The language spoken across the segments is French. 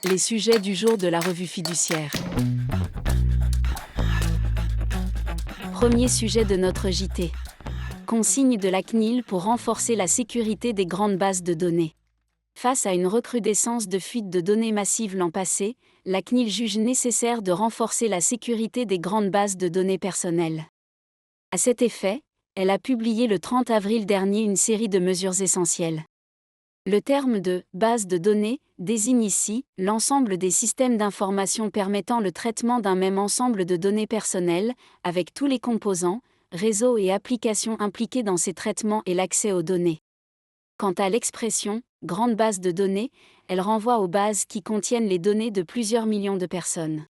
Les sujets du jour de la revue fiduciaire. Premier sujet de notre JT. Consigne de la CNIL pour renforcer la sécurité des grandes bases de données. Face à une recrudescence de fuites de données massives l'an passé, la CNIL juge nécessaire de renforcer la sécurité des grandes bases de données personnelles. À cet effet, elle a publié le 30 avril dernier une série de mesures essentielles. Le terme de « base de données » désigne ici l'ensemble des systèmes d'information permettant le traitement d'un même ensemble de données personnelles, avec tous les composants, réseaux et applications impliqués dans ces traitements et l'accès aux données. Quant à l'expression « grande base de données », elle renvoie aux bases qui contiennent les données de plusieurs millions de personnes.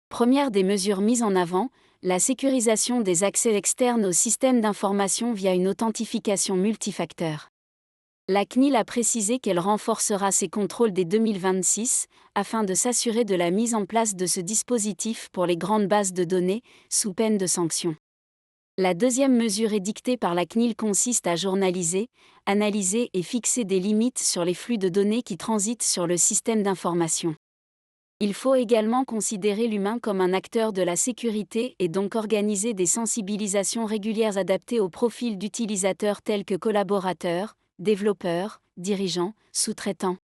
Première des mesures mises en avant, la sécurisation des accès externes aux systèmes d'information via une authentification multifacteur. La CNIL a précisé qu'elle renforcera ses contrôles dès 2026, afin de s'assurer de la mise en place de ce dispositif pour les grandes bases de données, sous peine de sanctions. La deuxième mesure édictée par la CNIL consiste à journaliser, analyser et fixer des limites sur les flux de données qui transitent sur le système d'information. Il faut également considérer l'humain comme un acteur de la sécurité et donc organiser des sensibilisations régulières adaptées aux profils d'utilisateurs tels que collaborateurs, développeurs, dirigeants, sous-traitants.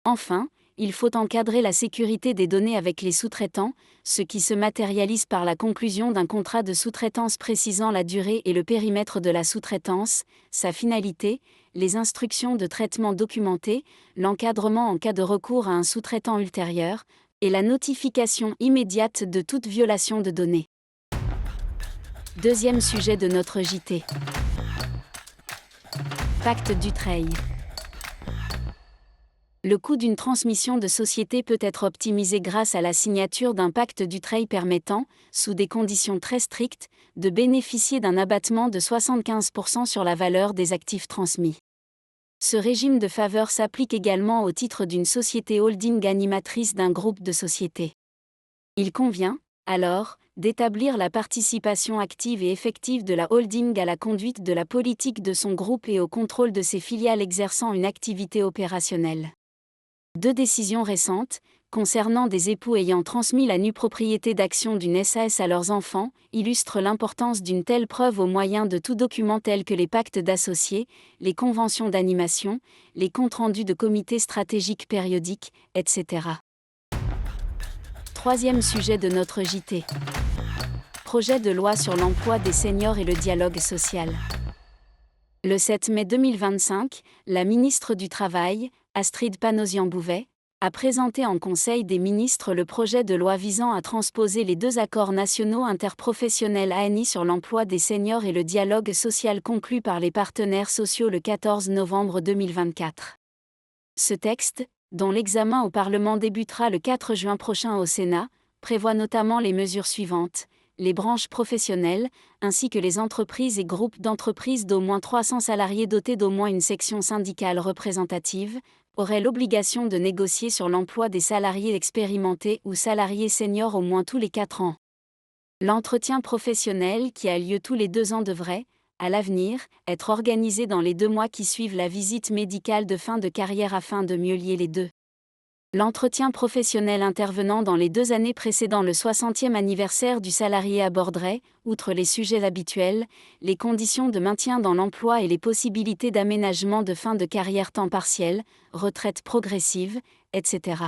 Enfin, il faut encadrer la sécurité des données avec les sous-traitants, ce qui se matérialise par la conclusion d'un contrat de sous-traitance précisant la durée et le périmètre de la sous-traitance, sa finalité, les instructions de traitement documentées, l'encadrement en cas de recours à un sous-traitant ultérieur, et la notification immédiate de toute violation de données. Deuxième sujet de notre JT. Pacte Dutreil. Le coût d'une transmission de société peut être optimisé grâce à la signature d'un pacte Dutreil permettant, sous des conditions très strictes, de bénéficier d'un abattement de 75% sur la valeur des actifs transmis. Ce régime de faveur s'applique également au titre d'une société holding animatrice d'un groupe de sociétés. Il convient, alors, d'établir la participation active et effective de la holding à la conduite de la politique de son groupe et au contrôle de ses filiales exerçant une activité opérationnelle. Deux décisions récentes, concernant des époux ayant transmis la nue propriété d'actions d'une SAS à leurs enfants, illustrent l'importance d'une telle preuve au moyen de tout document tel que les pactes d'associés, les conventions d'animation, les comptes rendus de comités stratégiques périodiques, etc. Troisième sujet de notre JT. Projet de loi sur l'emploi des seniors et le dialogue social. Le 7 mai 2025, la ministre du Travail, Astrid Panosyan-Bouvet, a présenté en Conseil des ministres le projet de loi visant à transposer les deux accords nationaux interprofessionnels ANI sur l'emploi des seniors et le dialogue social conclus par les partenaires sociaux le 14 novembre 2024. Ce texte, dont l'examen au Parlement débutera le 4 juin prochain au Sénat, prévoit notamment les mesures suivantes. Les branches professionnelles, ainsi que les entreprises et groupes d'entreprises d'au moins 300 salariés dotés d'au moins une section syndicale représentative, auraient l'obligation de négocier sur l'emploi des salariés expérimentés ou salariés seniors au moins tous les 4 ans. L'entretien professionnel qui a lieu tous les 2 ans devrait, à l'avenir, être organisé dans les 2 mois qui suivent la visite médicale de fin de carrière afin de mieux lier les deux. L'entretien professionnel intervenant dans les 2 années précédant le 60e anniversaire du salarié aborderait, outre les sujets habituels, les conditions de maintien dans l'emploi et les possibilités d'aménagement de fin de carrière temps partiel, retraite progressive, etc.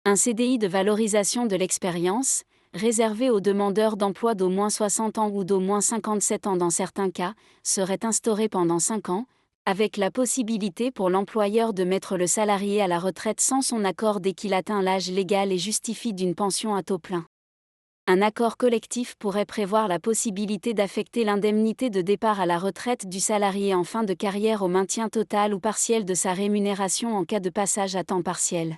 Un CDI de valorisation de l'expérience, réservé aux demandeurs d'emploi d'au moins 60 ans ou d'au moins 57 ans dans certains cas, serait instauré pendant 5 ans, avec la possibilité pour l'employeur de mettre le salarié à la retraite sans son accord dès qu'il atteint l'âge légal et justifie d'une pension à taux plein. Un accord collectif pourrait prévoir la possibilité d'affecter l'indemnité de départ à la retraite du salarié en fin de carrière au maintien total ou partiel de sa rémunération en cas de passage à temps partiel.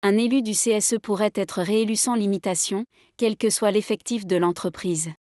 Un élu du CSE pourrait être réélu sans limitation, quel que soit l'effectif de l'entreprise.